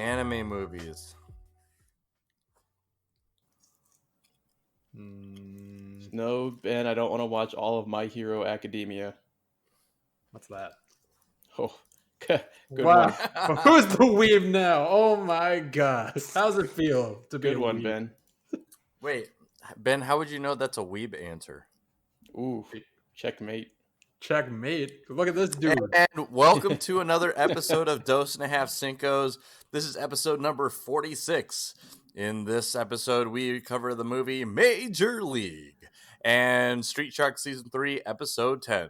Anime movies. No, Ben, I don't want to watch all of My Hero Academia. What's that? Oh, good Wow. one. Who's the weeb now? Oh my god. How's it feel to be Good a one, weeb? Ben. Wait, Ben, how would you know that's a weeb answer? Ooh, checkmate. Checkmate. Look at this dude. And welcome to another episode of Dose and a Half Cincos. This is episode number 46. In this episode, we cover the movie Major League and Street Shark Season 3, Episode 10.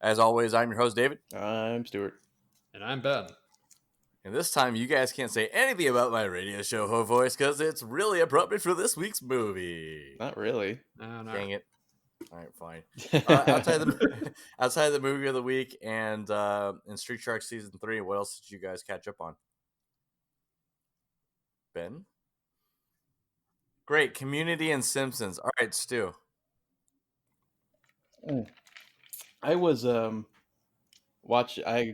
As always, I'm your host, David. I'm Stuart. And I'm Ben. And this time, you guys can't say anything about my radio show ho voice because it's really appropriate for this week's movie. Not really. No. Dang it. All right, fine. Outside the movie of the week and in Street Shark Season 3, what else did you guys catch up on? Ben? Great. Community and Simpsons. All right, Stu. I was I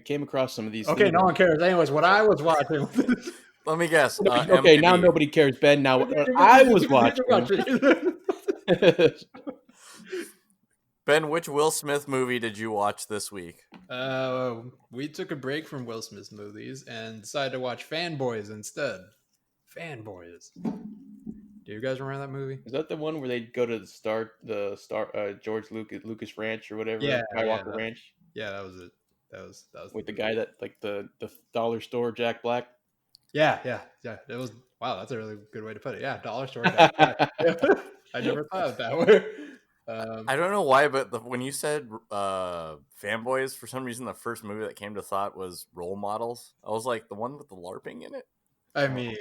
came across some of these. Okay, things. no one cares. Anyways, what I was watching. Let me guess. Okay, now nobody cares, Ben. Now I was watching. Ben, which Will Smith movie did you watch this week? We took a break from Will Smith movies and decided to watch Fanboys instead. Fanboys. Do you guys remember that movie? Is that the one where they go to the George Lucas Ranch or whatever? Yeah, Skywalker Ranch. Yeah, that was it. That was with the guy that like the dollar store Jack Black. Yeah. It was wow. That's a really good way to put it. Yeah, dollar store Jack Black. I never thought of it that way. I don't know why, but when you said Fanboys, for some reason, the first movie that came to thought was Role Models. I was like, the one with the LARPing in it? I mean,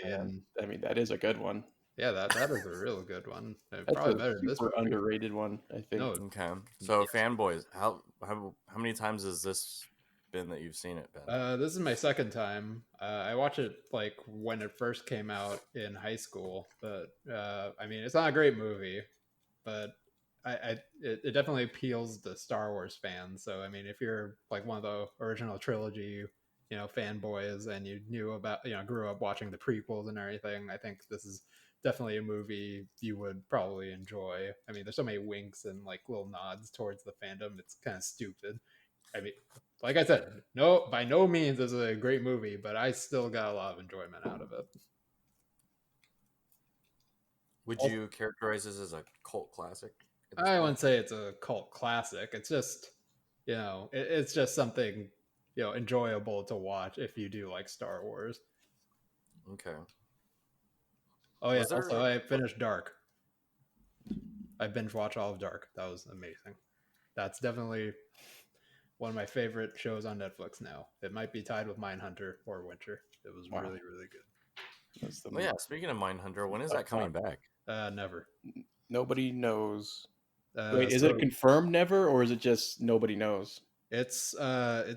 that is a good one. Yeah, that is a real good one. That's probably a better than this super one. underrated one, I think. No. Okay. So Fanboys, how many times has this been that you've seen it, Ben? This is my second time. I watched it like when it first came out in high school, but I mean, it's not a great movie, but it definitely appeals to Star Wars fans. So I mean, if you're like one of the original trilogy, fanboys, and you knew about, grew up watching the prequels and everything, I think this is definitely a movie you would probably enjoy. I mean, there's so many winks and like little nods towards the fandom. It's kind of stupid. I mean, like I said, no, by no means is it a great movie, but I still got a lot of enjoyment out of it. Would you characterize this as a cult classic? I wouldn't say it's a cult classic. It's just, it's just something, enjoyable to watch if you do like Star Wars. Okay. Oh yeah. Also, I finished Dark. I binge watched all of Dark. That was amazing. That's definitely one of my favorite shows on Netflix now. It might be tied with Mindhunter or Witcher. It was really, really good. Yeah, speaking of Mindhunter, when is that coming back? Never. Nobody knows. Wait, is it confirmed never, or is it just nobody knows? It's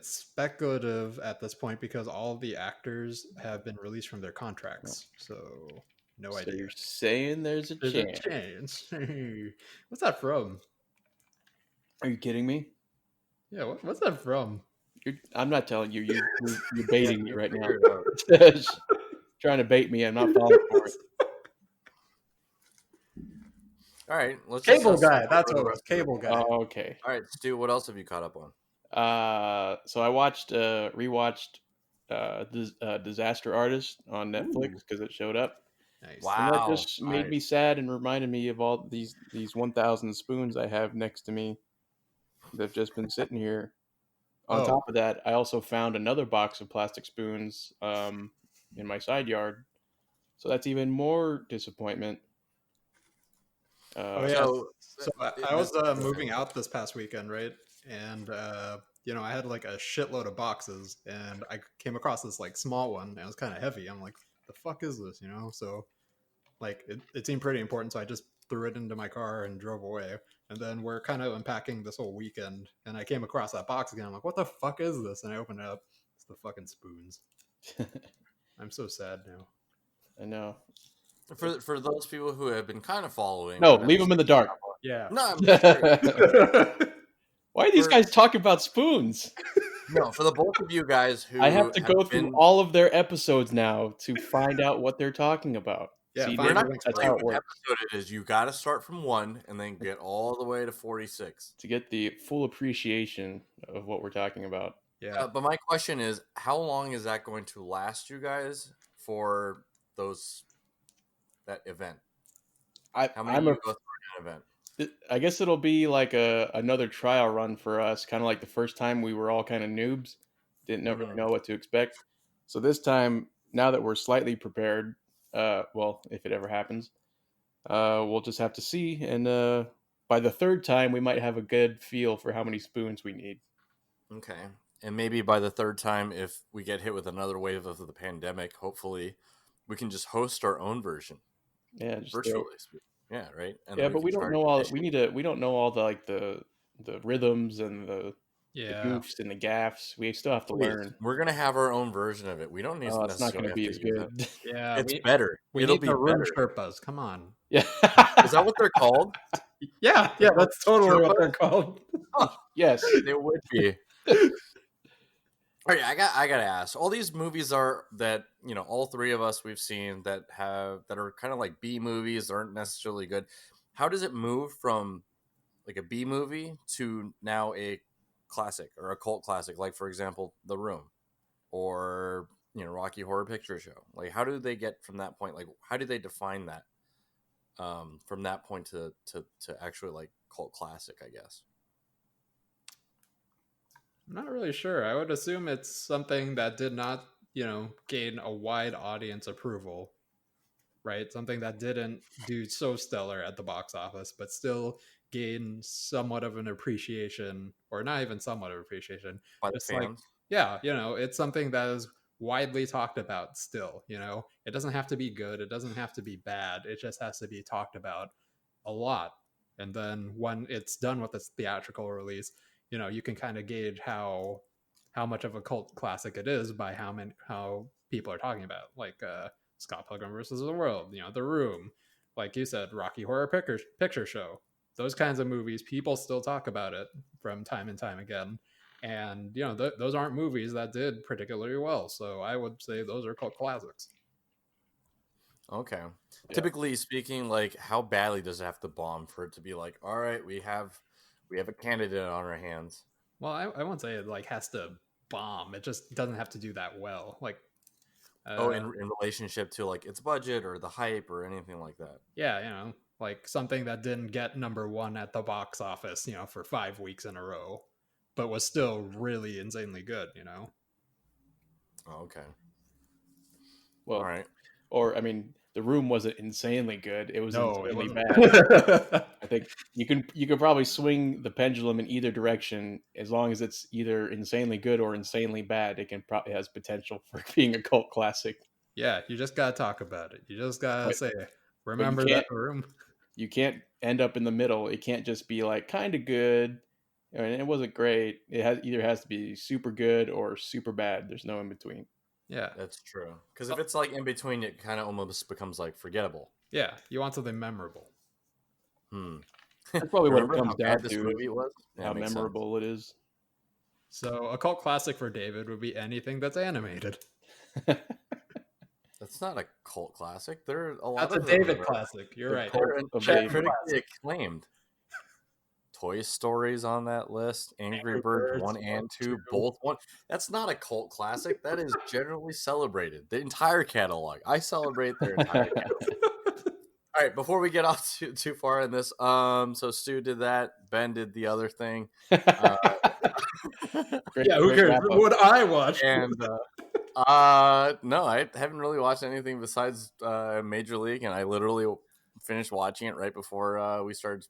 speculative at this point because all the actors have been released from their contracts. So no idea. You're saying there's a chance. What's that from? Are you kidding me? Yeah, what's that from? I'm not telling you. You're baiting me right now. Trying to bait me. I'm not falling for it. All right, let's Cable Guy. That's what it was. Cable Guy. Oh, okay. All right, Stu, what else have you caught up on? So I rewatched Disaster Artist on Netflix because it showed up. Nice. Wow. And that just made me sad and reminded me of all these 1,000 spoons I have next to me. They've just been sitting here. On top of that, I also found another box of plastic spoons in my side yard. So that's even more disappointment. So I was moving out this past weekend, right? And I had like a shitload of boxes, and I came across this like small one, and it was kind of heavy. I'm like, the fuck is this? So like it seemed pretty important, so I just threw it into my car and drove away. And then we're kind of unpacking this whole weekend, and I came across that box again. I'm like, what the fuck is this? And I opened it up. It's the fucking spoons. I'm so sad now. I know. For those people who have been kind of following, no, leave them in the dark. Yeah. No. Why are these guys talking about spoons? No, for the both of you guys who I have to go through all of their episodes now to find out what they're talking about. Yeah, See, find we're not the going links to that's tell you how below. it what works. episode it is. You got to start from 1 and then get all the way to 46. To get the full appreciation of what we're talking about. Yeah. But my question is, how long is that going to last you guys for that event? How many you go through an event? I guess it'll be like another trial run for us, kind of like the first time we were all kind of noobs, didn't really know what to expect. So this time, now that we're slightly prepared, well, if it ever happens, we'll just have to see. And by the third time, we might have a good feel for how many spoons we need. Okay. And maybe by the third time, if we get hit with another wave of the pandemic, hopefully we can just host our own version. Yeah, just virtually. Yeah, right. And yeah, then but we don't charge know all. admission. We don't know all the like the rhythms and the Yeah. goofs and the gaffs. We still have to Please, learn. we're gonna have our own version of it. We don't need It's not going necessarily to be have as to use good. Yeah. It's better. We It'll need be the room better. Sherpas. Come on. Yeah. Is that what they're called? Yeah, that's totally what they're called. Yes. They would be. All right, I gotta ask. All these movies are that all three of us we've seen that are kind of like B movies, aren't necessarily good. How does it move from like a B movie to now a classic or a cult classic? Like for example, The Room, or Rocky Horror Picture Show. Like how do they get from that point? Like how do they define that from that point to actually like cult classic? I guess. I'm not really sure. I would assume it's something that did not, gain a wide audience approval, right? Something that didn't do so stellar at the box office, but still gain somewhat of an appreciation, or not even somewhat of appreciation. By the Just like, fans. yeah, it's something that is widely talked about still, It doesn't have to be good, it doesn't have to be bad, it just has to be talked about a lot. And then when it's done with its theatrical release, you can kind of gauge how much of a cult classic it is by how people are talking about it. Like Scott Pilgrim versus the World, The Room, like you said, Rocky Horror Picture Show. Those kinds of movies, people still talk about it from time and time again. And those aren't movies that did particularly well, so I would say those are cult classics. Okay. Yeah. Typically speaking, like how badly does it have to bomb for it to be like, all right, we have a candidate on our hands? Well, I won't say it like has to bomb. It just doesn't have to do that well. Like, in relationship to like its budget or the hype or anything like that. Yeah, like something that didn't get #1 at the box office, for 5 weeks in a row, but was still really insanely good. Oh, okay. Well, all right. Or I mean, The Room wasn't insanely good. It was insanely it bad. I think you can probably swing the pendulum in either direction as long as it's either insanely good or insanely bad. It probably has potential for being a cult classic. Yeah, you just gotta talk about it. You just gotta say, remember you that Room. You can't end up in the middle. It can't just be like kind of good, and it wasn't great. It either has to be super good or super bad. There's no in between. Yeah, that's true. Because if it's like in between, it kind of almost becomes like forgettable. Yeah, you want something memorable. That's probably what it comes down to. This movie was how memorable it is. So a cult classic for David would be anything that's animated. That's not a cult classic. There are a lot That's of a David classic. You're right. They're critically acclaimed. Toy Story's on that list. Angry Birds 1 and 2, both one. That's not a cult classic. That is generally celebrated. The entire catalog. I celebrate their entire catalog. All right, before we get off too far in this, so Stu did that. Ben did the other thing. Yeah, who cares? What I watched. And no, I haven't really watched anything besides Major League, and I literally finished watching it right before we started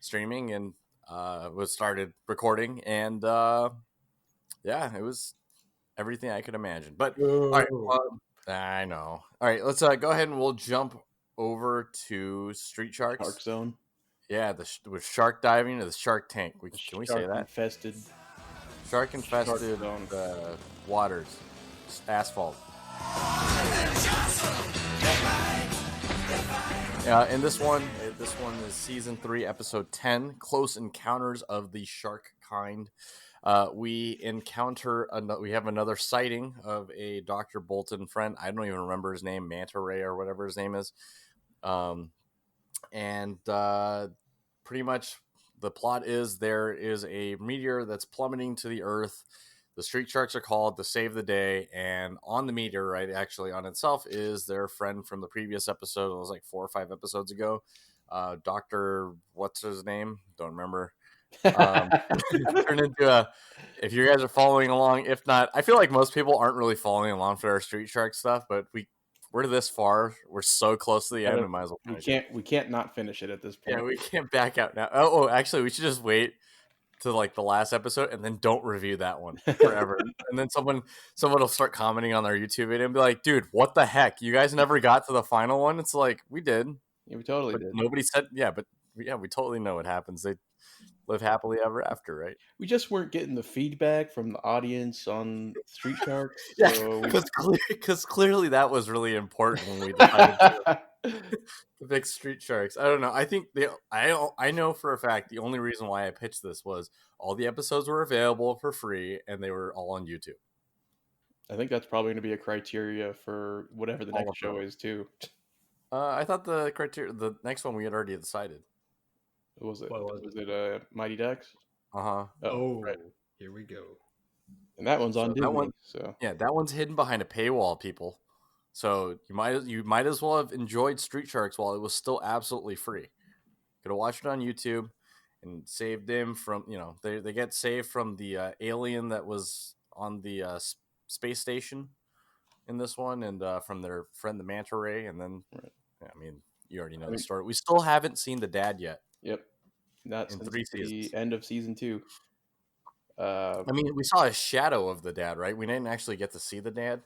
streaming and started recording, and yeah, it was everything I could imagine. But all right, I know. All right, let's go ahead and we'll jump over to Street Sharks. Shark Zone. Yeah, with shark diving to the Shark Tank. Can we say that? Infested. Shark infested waters, asphalt. In this one is season 3, episode 10, Close Encounters of the Shark Kind. we we have another sighting of a Dr. Bolton friend. I don't even remember his name, Manta Ray or whatever his name is. And pretty much the plot is there is a meteor that's plummeting to the earth. The street sharks are called to save the day, and on the meteorite, actually on itself, is their friend from the previous episode. It was like 4 or 5 episodes ago. Dr. What's his name? Don't remember. Turned into a. If you guys are following along, if not, I feel like most people aren't really following along for our street shark stuff, but we're this far. We're so close to the end. We might as well finish it. We can't not finish it at this point. Yeah, we can't back out now. Oh, actually, we should just wait to like the last episode and then don't review that one forever. And then someone will start commenting on our YouTube video and be like, "Dude, what the heck? You guys never got to the final one?" It's like we did. Yeah, we totally did. Nobody said, yeah, but yeah, we totally know what happens. They live happily ever after, right? We just weren't getting the feedback from the audience on Street Sharks. Yeah, So because clearly that was really important when we decided to pick Street Sharks. I don't know. I think I know for a fact the only reason why I pitched this was all the episodes were available for free and they were all on YouTube. I think that's probably going to be a criteria for whatever the All next of show them. is too. I thought the next one we had already decided. What was it? What was it Mighty Ducks? Uh-huh. Right. Here we go. And that one's on Disney. That one's hidden behind a paywall, people. So you might as well have enjoyed Street Sharks while it was still absolutely free. Could have watched it on YouTube and saved them from, they get saved from the alien that was on the space station in this one, and from their friend the Manta Ray, and then I mean, you already know the story. We still haven't seen the dad yet. Yep, not in since 3 seasons. The end of season 2. I mean, we saw a shadow of the dad, right? We didn't actually get to see the dad.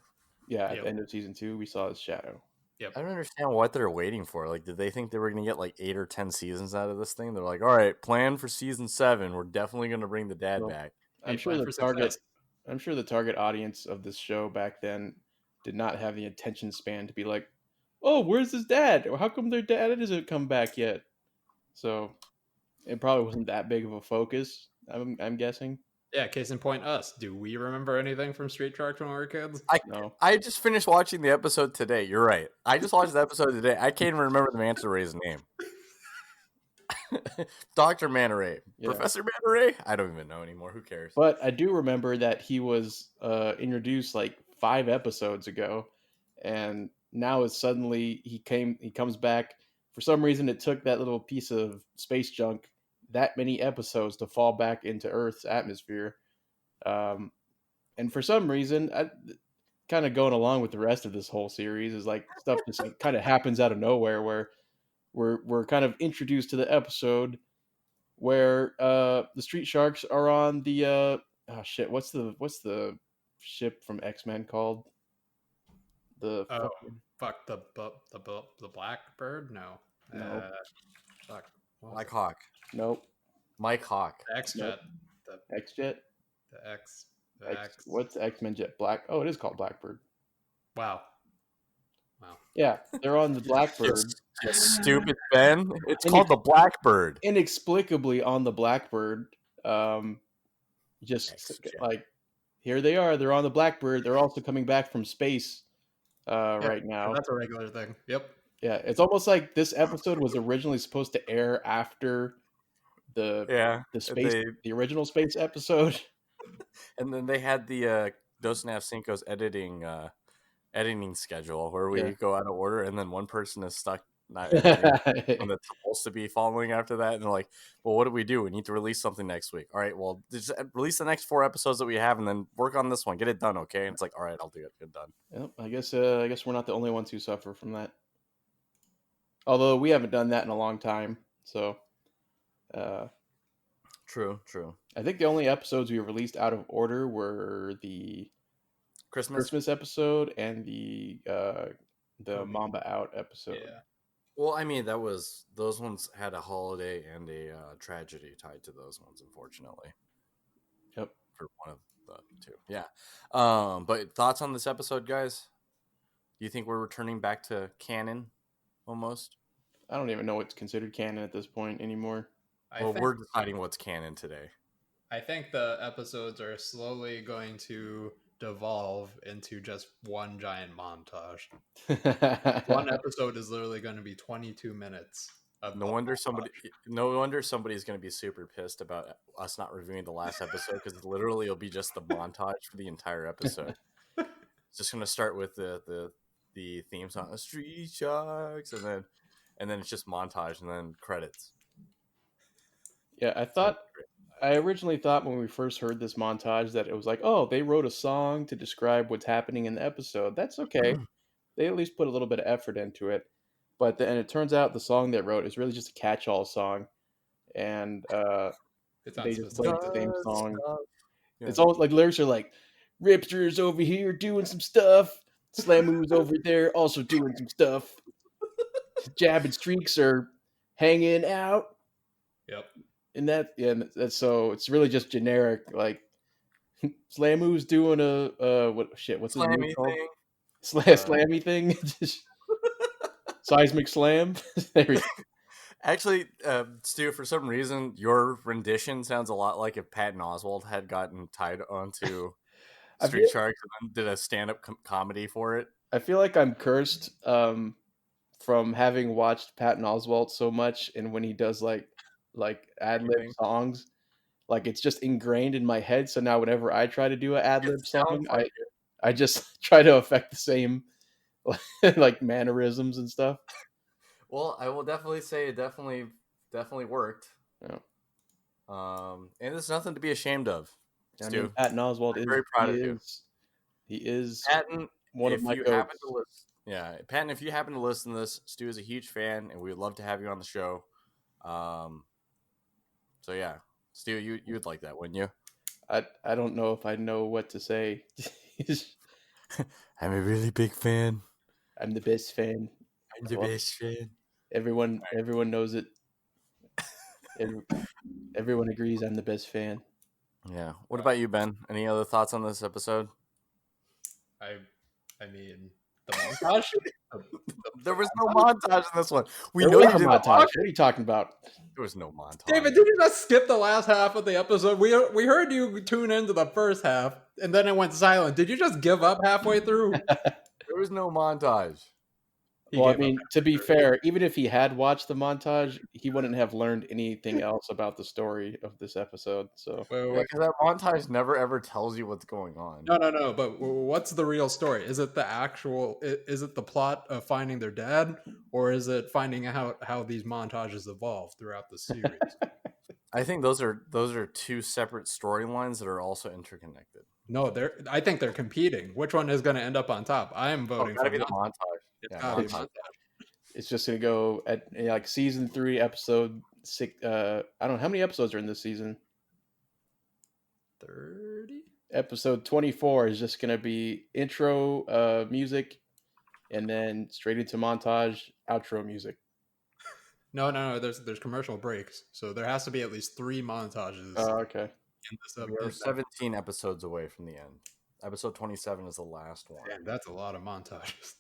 Yeah, at the end of season 2, we saw his shadow. Yep. I don't understand what they're waiting for. Like, did they think they were going to get like 8 or 10 seasons out of this thing? They're like, all right, plan for season 7. We're definitely going to bring the dad back. I'm sure the target audience of this show back then did not have the attention span to be like, oh, where's his dad? Or how come their dad hasn't come back yet? So it probably wasn't that big of a focus, I'm guessing. Yeah, case in point, us. Do we remember anything from Street Sharks when we were kids? No. I just finished watching the episode today. You're right. I just watched the episode today. I can't even remember the Manta Ray's name. Dr. Manta Ray. Yeah. Professor Manta Ray? I don't even know anymore. Who cares? But I do remember that he was introduced like 5 episodes ago, and now it's suddenly he comes back. For some reason, it took that little piece of space junk that many episodes to fall back into Earth's atmosphere. And for some reason, kind of going along with the rest of this whole series is like stuff just like, kind of happens out of nowhere where we're kind of introduced to the episode where the Street Sharks are on the what's the ship from X-Men called? The Blackbird? No. Mike Hawk. Nope. Mike Hawk. The X-Jet. Nope. X-Jet? The X. What's the X-Men jet? Oh, it is called Blackbird. Wow. Yeah, they're on the Blackbird. You stupid Ben. It's called the Blackbird. Inexplicably on the Blackbird. Just like here they are. They're on the Blackbird. They're also coming back from space right now. That's a regular thing. Yep. Yeah, it's almost like this episode was originally supposed to air after the original space episode. And then they had the Dos and a Half Cinco's editing schedule where we go out of order, and then one person is stuck not when it's supposed to be following after that, and they're like, well, what do? We need to release something next week. All right, well, just release the next 4 episodes that we have, and then work on this one, get it done, okay? And it's like, all right, I'll do it, get done. Yep, I guess we're not the only ones who suffer from that, although we haven't done that in a long time. So true. I think the only episodes we released out of order were the Christmas episode and the Mamba Out episode. Yeah. Well, I mean, those ones had a holiday and a tragedy tied to those ones, unfortunately. Yep. For one of the 2. Yeah. But thoughts on this episode, guys? Do you think we're returning back to canon almost? I don't even know what's considered canon at this point anymore. We're deciding what's canon today. I think the episodes are slowly going to devolve into just one giant montage. One episode is literally going to be 22 minutes of No wonder somebody's going to be super pissed about us not reviewing the last episode, because literally it'll be just the montage for the entire episode. It's just going to start with the theme song, Street Sharks, and then it's just montage and then credits. Yeah, I originally thought when we first heard this montage that it was like, oh, they wrote a song to describe what's happening in the episode. That's okay. They at least put a little bit of effort into it. But then it turns out the song they wrote is really just a catch-all song, and It's they just played the same Does song. stuff. Yeah. It's almost like lyrics are like, Ripster's over here doing some stuff. Slamoo's over there also doing some stuff. Jab and Streaks are hanging out. Yep. And that's so it's really just generic. Like Slamoo's doing what's his move Slammy called? thing. Slammy thing. Seismic slam. There we go. Actually, Stu, for some reason, your rendition sounds a lot like if Patton Oswalt had gotten tied onto I Street feel, Sharks and then did a stand-up comedy for it. I feel like I'm cursed from having watched Patton Oswalt so much, and when he does like ad lib Anything. songs, like it's just ingrained in my head. So now whenever I try to do an ad It lib sounds song, like it. I just try to affect the same like mannerisms and stuff. Well, I will definitely say it definitely worked. Yeah. And there's nothing to be ashamed of, I Stu. mean, Patton Oswalt I'm very proud of you. he is Patton, one of if my you goats. happen to listen, yeah, Patton, if you happen to listen to this, Stu is a huge fan, and we would love to have you on the show. So yeah, Stu, you would like that, wouldn't you? I don't know if I know what to say. I'm a really big fan. I'm the best fan. I'm the Well, best fan. everyone knows it. Everyone agrees I'm the best fan. Yeah. What about you, Ben? Any other thoughts on this episode? I mean, the montage. There was no montage in this one. We There know was you a didn't montage. watch What are you talking about? There was no montage. David, did you just skip the last half of the episode? We heard you tune into the first half, and then it went silent. Did you just give up halfway through? There was no montage. He Well, I gave up mean, to be halfway through. fair, even if he had watched the montage, he wouldn't have learned anything else about the story of this episode. So Wait, Yeah, because that montage never ever tells you what's going on. No. But what's the real story? Is it the actual? Is it the plot of finding their dad, or is it finding out how these montages evolve throughout the series? I think those are two separate storylines that are also interconnected. No, I think they're competing. Which one is going to end up on top? I am voting gotta for be the montage. montage. It's Yeah, gotta be montage. montage. it's just gonna go at like season 3, episode 6. I don't know how many episodes are in this season. 30. Episode 24 is just gonna be intro music, and then straight into montage, outro music. No. There's commercial breaks, so there has to be at least 3 montages. Oh, okay. In this We are 17 episodes away from the end. Episode 27 is the last one. Damn, that's a lot of montages.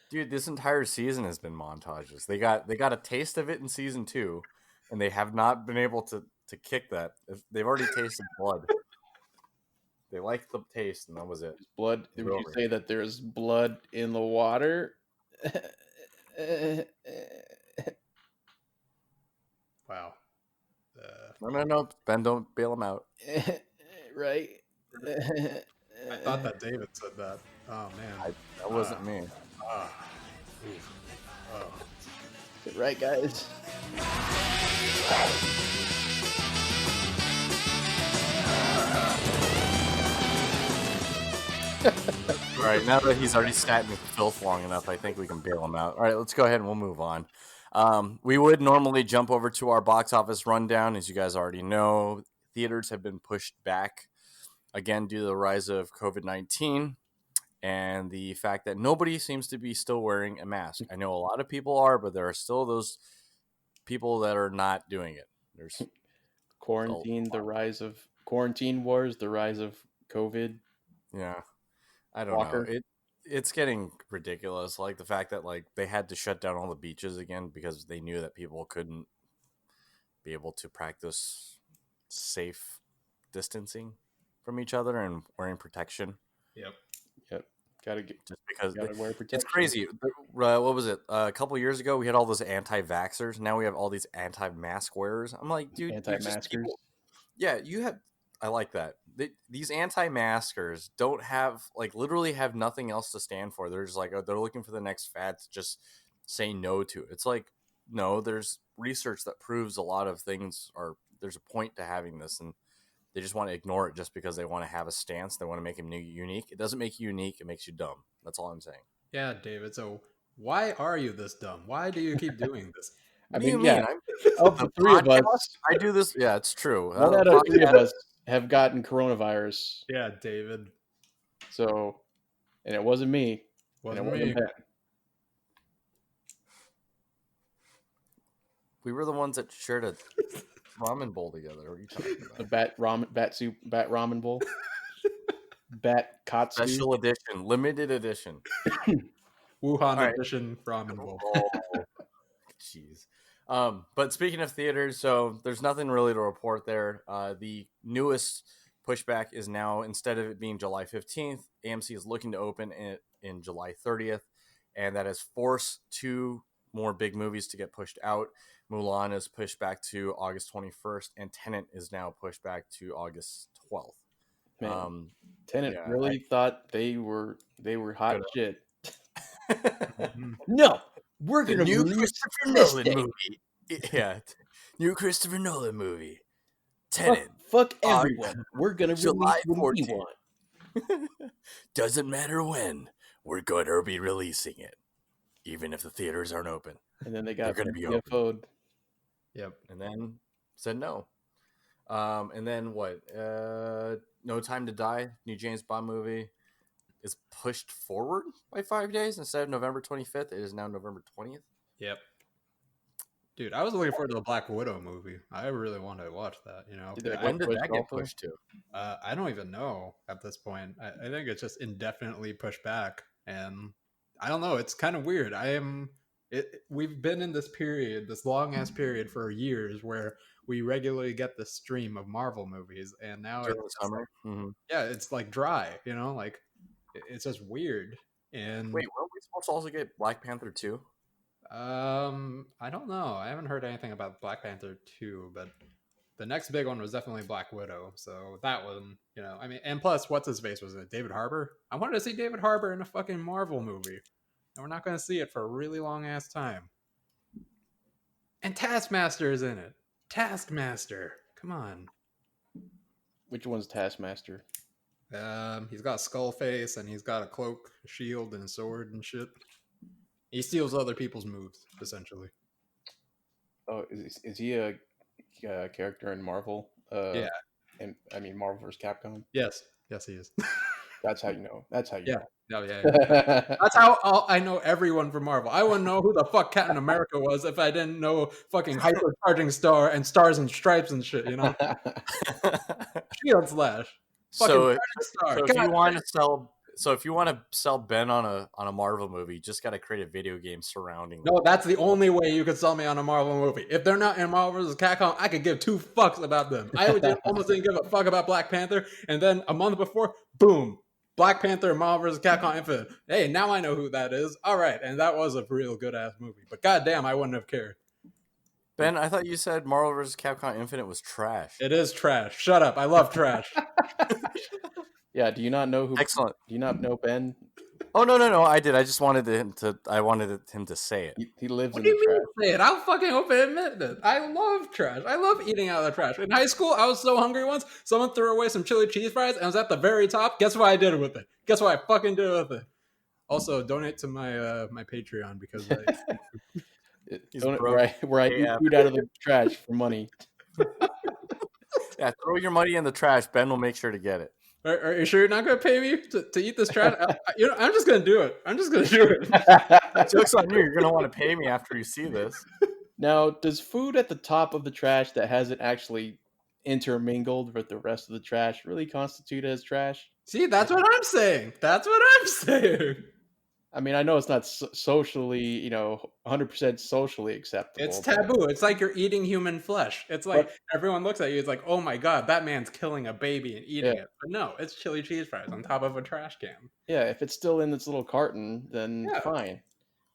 Dude, this entire season has been montages. They got a taste of it in season 2, and they have not been able to kick that. They've already tasted blood. They liked the taste, and that was it. Blood. Would you say that there's blood in the water? Wow. No, Ben, don't bail him out. Right. I thought that David said that. Oh man, That wasn't me. Right, guys. All right, now that he's already sat in the filth long enough, I think we can bail him out. All right, let's go ahead and we'll move on. We would normally jump over to our box office rundown. As you guys already know, theaters have been pushed back again due to the rise of COVID-19 and the fact that nobody seems to be still wearing a mask. I know a lot of people are, but there are still those people that are not doing it. There's quarantine, the rise of quarantine wars, the rise of COVID. Yeah. I don't know. It's getting ridiculous. Like the fact that like they had to shut down all the beaches again because they knew that people couldn't be able to practice safe distancing from each other and wearing protection. Yep. Gotta because wear protection. it's crazy. What was it? A couple years ago, we had all those anti-vaxxers. Now we have all these anti-mask wearers. I'm like, dude, Anti-maskers. Yeah, you have. I like that. These anti-maskers don't have literally have nothing else to stand for. They're just they're looking for the next fad to just say no to. It's like, no, there's research that proves a lot of things are. There's a point to having this, and they just want to ignore it just because they want to have a stance. They want to make him unique. It doesn't make you unique. It makes you dumb. That's all I'm saying. Yeah, David. So why are you this dumb? Why do you keep doing this? What do you mean? Of the three of us, I do this. Yeah, it's true. One out of three of us have gotten coronavirus. Yeah, David. So, and it wasn't me. Wasn't me. Ben. We were the ones that shared a ramen bowl together. What are you talking about? The bat ramen bowl. Bat katsu. Special edition, limited edition. Wuhan edition ramen bowl. Jeez. But speaking of theaters, so there's nothing really to report there. The newest pushback is now, instead of it being July 15th, AMC is looking to open it in July 30th, and that has forced 2 more big movies to get pushed out. Mulan is pushed back to August 21st, and Tenet is now pushed back to August 12th. Man, Tenet thought they were hot shit. No, we're gonna new release Christopher Nolan movie. Yeah, new Christopher Nolan movie. Tenet. Fuck everyone. We're gonna July release what we want. Doesn't matter when. We're going to be releasing it, even if the theaters aren't open. And then they're going to be open. Yep. And then said no. And then what? No Time to Die, new James Bond movie, is pushed forward by 5 days. Instead of November 25th, it is now November 20th. Yep. Dude, I was looking forward to the Black Widow movie. I really wanted to watch that, you know. When did that get pushed to? I don't even know at this point. I think it's just indefinitely pushed back. And I don't know. It's kind of weird. We've been in this period, this long-ass period for years where we regularly get the stream of Marvel movies. And now during the summer. Yeah, it's like dry, you know? Like, it's just weird. And wait, weren't we supposed to also get Black Panther 2? I don't know. I haven't heard anything about Black Panther 2, but the next big one was definitely Black Widow. So that one, you know, I mean, and plus, what's his face? Was it David Harbour? I wanted to see David Harbour in a fucking Marvel movie, and we're not going to see it for a really long ass time. And Taskmaster is in it. Taskmaster, come on. Which one's Taskmaster? He's got a skull face, and he's got a cloak, a shield, and a sword and shit. He steals other people's moves, essentially. Oh, is he a character in Marvel? Yeah. And I mean Marvel vs. Capcom? Yes, he is. That's how you know. That's how you know. Oh, yeah. That's how I know everyone from Marvel. I wouldn't know who the fuck Captain America was if I didn't know fucking Hypercharging Star and Stars and Stripes and shit, you know? Shield Slash. So if you want to sell Ben on a Marvel movie, you just got to create a video game surrounding. No, that's the only way you could sell me on a Marvel movie. If they're not in Marvel vs. Capcom, I could give 2 fucks about them. I almost didn't give a fuck about Black Panther, and then a month before, boom, Black Panther and Marvel vs. Capcom Infinite. Hey, now I know who that is. All right, and that was a real good ass movie. But goddamn, I wouldn't have cared. Ben, I thought you said Marvel vs. Capcom Infinite was trash. It is trash. Shut up. I love trash. Yeah, do you not know who? Excellent. Do you not know Ben? Oh no! I did. I just wanted him to. I wanted him to say it. He lives What in do the you trash. mean say it? I'll fucking open admit it. I love trash. I love eating out of the trash. In high school, I was so hungry once. Someone threw away some chili cheese fries, and I was at the very top. Guess what I did with it? Guess what I fucking did with it? Also, donate to my my Patreon because where I eat food out of the trash for money. Yeah, throw your money in the trash. Ben will make sure to get it. Are you sure you're not going to pay me to eat this trash? I'm just going to do it. I'm just going to do it. Joke's on you. You're going to want to pay me after you see this. Now, does food at the top of the trash that hasn't actually intermingled with the rest of the trash really constitute as trash? See, that's what I'm saying. That's what I'm saying. I mean, I know it's not socially, 100% socially It's acceptable, but taboo. It's like you're eating human flesh. It's like but everyone looks at you. It's like, oh my god, that man's killing a baby and yeah, eating it. But no, it's chili cheese fries on top of a trash can. yeah. If it's still in this little carton, then Yeah, fine.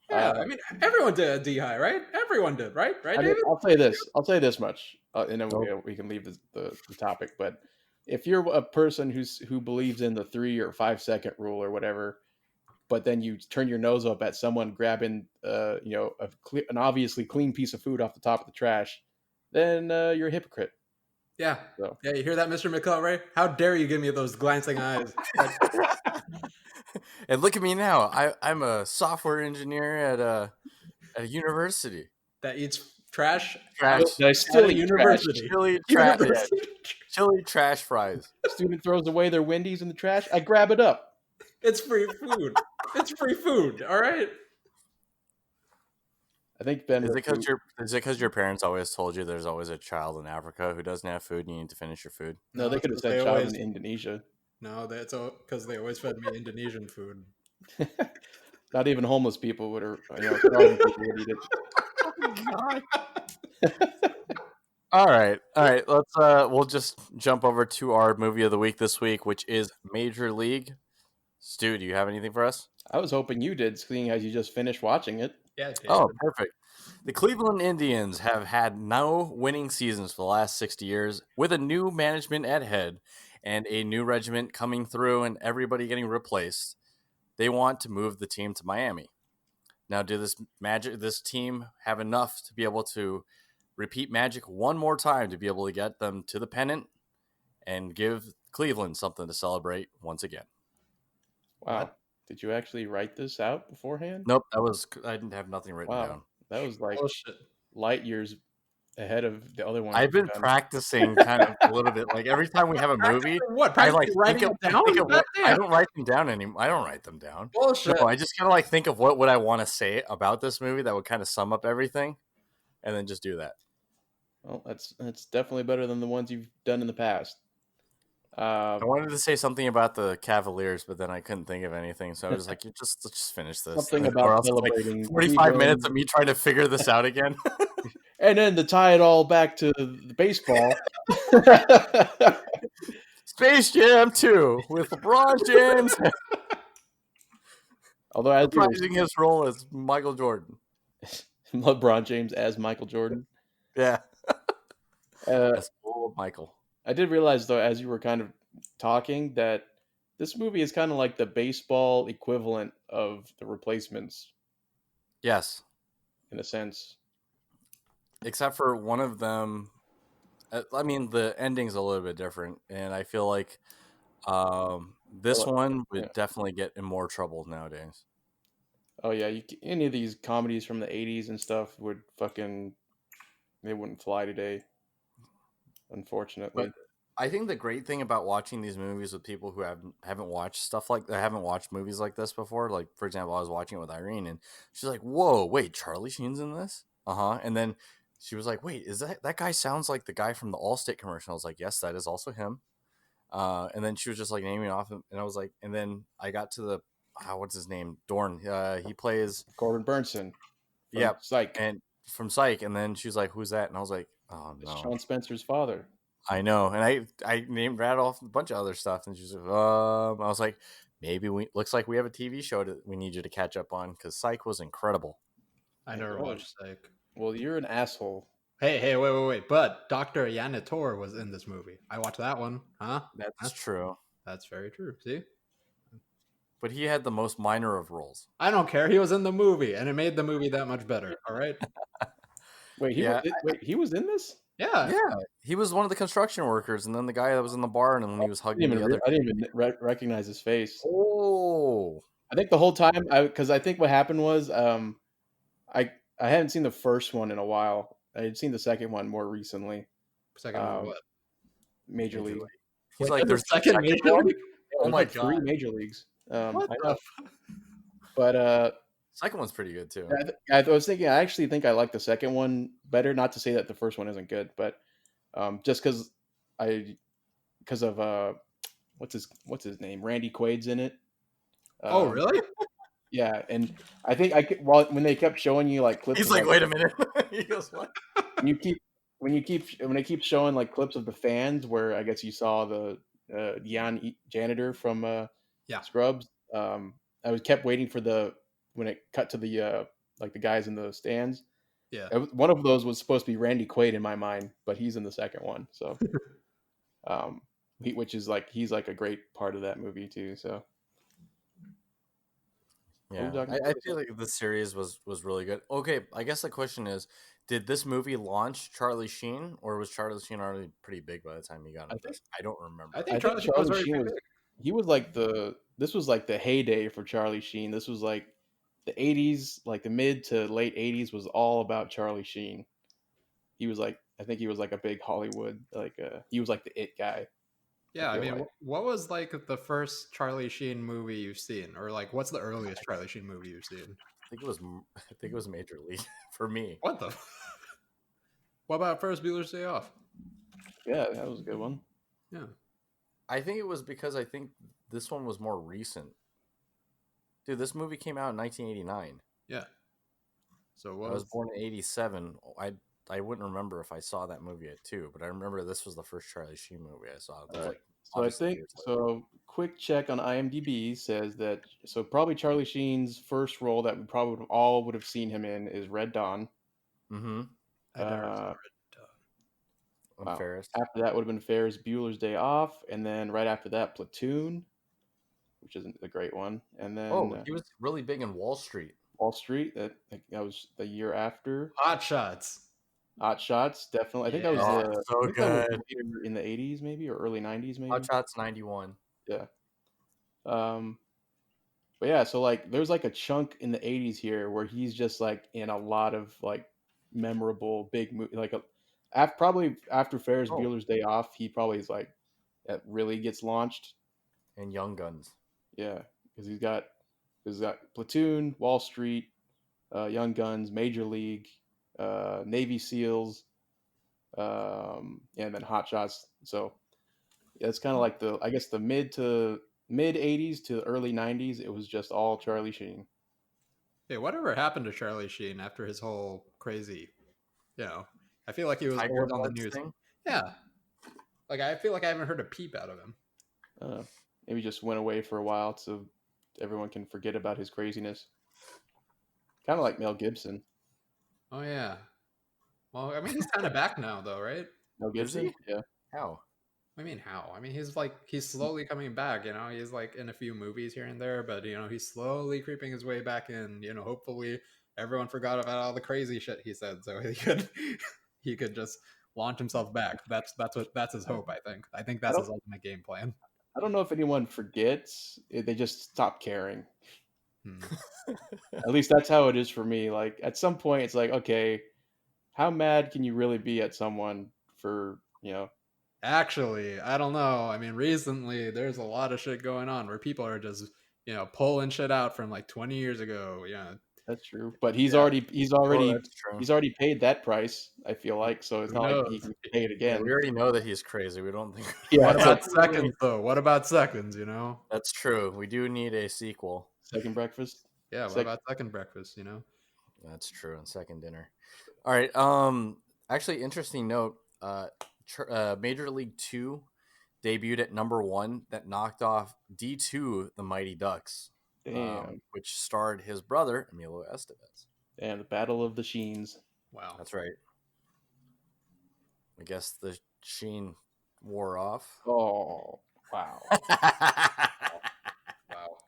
yeah. I mean, everyone did a D-high, right? Everyone did, right? Right, I mean, David? I'll say this. I'll say this much, and then Nope. we can leave the topic. But if you're a person who believes in the 3 or 5 second rule or whatever, but then you turn your nose up at someone grabbing, an obviously clean piece of food off the top of the trash, then you're a hypocrite. Yeah, So yeah. You hear that, Mr. McElroy? How dare you give me those glancing eyes? And look at me now. I'm a software engineer at a university. That eats trash Trash. I at still a eat trash. university. Chili trash. Yeah, University. chili trash fries. Student throws away their Wendy's in the trash. I grab it up. It's free food. It's free food. All right. I think Ben. Is it because your parents always told you there's always a child in Africa who doesn't have food and you need to finish your food? No, they could have it's said 'cause child always- in Indonesia. No, that's because they always fed me Indonesian food. Not even homeless people would, or starving people would eat it. All right. Let's we'll just jump over to our movie of the week this week, which is Major League. Stu, do you have anything for us? I was hoping you did, seeing as you just finished watching it. Yeah, David. Oh, perfect. The Cleveland Indians have had no winning seasons for the last 60 years, with a new management at head and a new regiment coming through and everybody getting replaced. They want to move the team to Miami. Now, do this team have enough to be able to repeat magic one more time to be able to get them to the pennant and give Cleveland something to celebrate once again? Wow. What? Did you actually write this out beforehand? Nope, I didn't have nothing written Wow. down. That was like Bullshit. light years ahead of the other one. I've been practicing kind of a little bit. Like every time we have a movie, What? I like Practically writing it down? think of what, I Goddamn. don't write them down anymore. I don't write them down. Bullshit. No, I just kind of like think of what would I want to say about this movie that would kind of sum up everything, and then just do that. Well, that's definitely better than the ones you've done in the past. I wanted to say something about the Cavaliers, but then I couldn't think of anything, so I was like, let's just finish this. Something Or about else it's like celebrating 45 Cleveland. minutes of me trying to figure this out again. And then to tie it all back to the baseball. Space Jam 2 with LeBron James Although as you reprising his role as Michael Jordan. were, LeBron James as Michael Jordan. Yeah, Uh, that's old Michael. I did realize though, as you were kind of talking, that this movie is kind of like the baseball equivalent of The Replacements, Yes, in a sense. except for one of them. I mean, the ending's a little bit different, and I feel like this Well, one would yeah. definitely get in more trouble nowadays. Oh yeah, any of these comedies from the '80s and stuff they wouldn't fly today, unfortunately. But I think the great thing about watching these movies with people who haven't watched haven't watched movies like this before, like for example, I was watching it with Irene, and she's like, "Whoa, wait, Charlie Sheen's in this?" And then she was like, "Wait, is that guy sounds like the guy from the Allstate commercial?" I was like, "Yes, that is also him." And then she was just like naming off, and I was like, and then I got to the what's his name, Dorn. He plays Gordon Burnson. yeah, Psych. and from Psych, and then she was like, "Who's that?" And I was like, "Oh It's no." Sean Spencer's father. I know, and I named rattle off a bunch of other stuff, and she's like, I was like, maybe looks like we have a TV show that we need you to catch up on because Psych was incredible. I never watched Psych. Well, you're an asshole. Hey, wait. But Dr. Yanitor was in this movie. I watched that one. Huh? That's true, That's very true. See? but he had the most minor of roles. I don't care. He was in the movie, and it made the movie that much better. All right? Wait, he was in this? Yeah. Yeah, he was one of the construction workers, and then the guy that was in the bar, and then he was hugging the other. I didn't even recognize his face. Oh, I think the whole time, because I think what happened was, I hadn't seen the first one in a while. I had seen the second one more recently. Second one, what? Major League. he's Wait, like, there's there's a second Major one? League? Oh There's my like 3 god, major leagues. What I the know. But second one's pretty good too. I was thinking, I actually think I like the second one better. Not to say that the first one isn't good, but just because of what's his name, Randy Quaid's in it. Oh, really? Yeah, and I think when they kept showing you like clips He's of like, like wait a minute. He goes, what? when they keep showing like clips of the fans where I guess you saw the janitor from Yeah. Scrubs. I was kept waiting for when it cut to the like the guys in the stands. Yeah. One of those was supposed to be Randy Quaid in my mind, but he's in the second one. So, which is like he's like a great part of that movie too. So, what are we Yeah, talking I about? feel like the series was really good. Okay, I guess the question is, did this movie launch Charlie Sheen, or was Charlie Sheen already pretty big by the time he got I into think this? I don't I remember. think I think Charlie Sheen was Charlie already Sheen pretty was big. he was like this was like the heyday for Charlie Sheen. This was like the 80s, like the mid to late 80s was all about Charlie Sheen. He was like I think he was like a big Hollywood he was like the it guy, I Yeah, I feel mean, like. what was like the first Charlie Sheen movie you've seen, or like what's the earliest Charlie Sheen movie you've seen? I think it was Major League for me. What the? What about First Bueller's Day Off? Yeah, that was a good one. Yeah. I think it was because I think this one was more recent. Dude, this movie came out in 1989. Yeah. So I what was was? born in 87. I wouldn't remember if I saw that movie at 2, but I remember this was the first Charlie Sheen movie I saw. It All was right. like So I obviously think years later. so. Quick check on IMDb says that probably Charlie Sheen's first role that we probably all would have seen him in is Red Dawn. Mm-hmm. I never saw Uh, it. On wow. Ferris. After that would have been Ferris Bueller's Day Off, and then right after that Platoon, which isn't a great one, and then Oh, he was really big in Wall Street. Wall Street. That was the year after. Hot Shots. Hot Shots, definitely. I think that was Yeah. Oh, so I think that was good. later in the 80s maybe or early 90s Hot maybe. Shots 91. Yeah. Um, but yeah, so like there's like a chunk in the 80s here where he's just like in a lot of like memorable big movie probably after Ferris Oh, Bueller's Day Off, he probably is like that really gets launched. and Young Guns. Yeah, because he's got Platoon, Wall Street, Young Guns, Major League, Navy SEALs, and then Hot Shots. So yeah, it's kind of like I guess the mid 80s to early 90s. It was just all Charlie Sheen. Hey, whatever happened to Charlie Sheen after his whole crazy, I feel like he was Tiger always on the Bloods news. thing. Yeah. Like I feel like I haven't heard a peep out of him. Maybe just went away for a while so everyone can forget about his craziness. Kind of like Mel Gibson. Oh yeah. Well, I mean, he's kind of back now, though, right? Mel Is Gibson? he? Yeah. How? I mean, how? I mean, he's slowly coming back. He's like in a few movies here and there, but he's slowly creeping his way back in. Hopefully everyone forgot about all the crazy shit he said, so he could just launch himself back. That's his hope. I think I that's his don't ultimate game plan. I don't know if anyone forgets. They just stop caring. Hmm. At least that's how it is for me. Like at some point it's like, okay, how mad can you really be at someone for, Actually, I don't know. I mean, recently there's a lot of shit going on where people are just pulling shit out from like 20 years ago. Yeah, that's true. But he's Yeah. already he's Oh, already that's true. he's already paid that price, I feel like, so it's who not like he knows? can pay it Yeah, again. we already know that he's crazy. We don't think. Yeah, What it's about like seconds though? What about seconds? That's true. We do need a sequel. second breakfast. Yeah. What Sec- about second breakfast? That's true. And second dinner. All right. Actually, interesting note. Major League 2 debuted at number 1. That knocked off D2, the Mighty Ducks, Damn. which starred his brother Emilio Estevez. And the Battle of the Sheens. Wow. That's right. I guess the Sheen wore off. Oh, wow. Wow.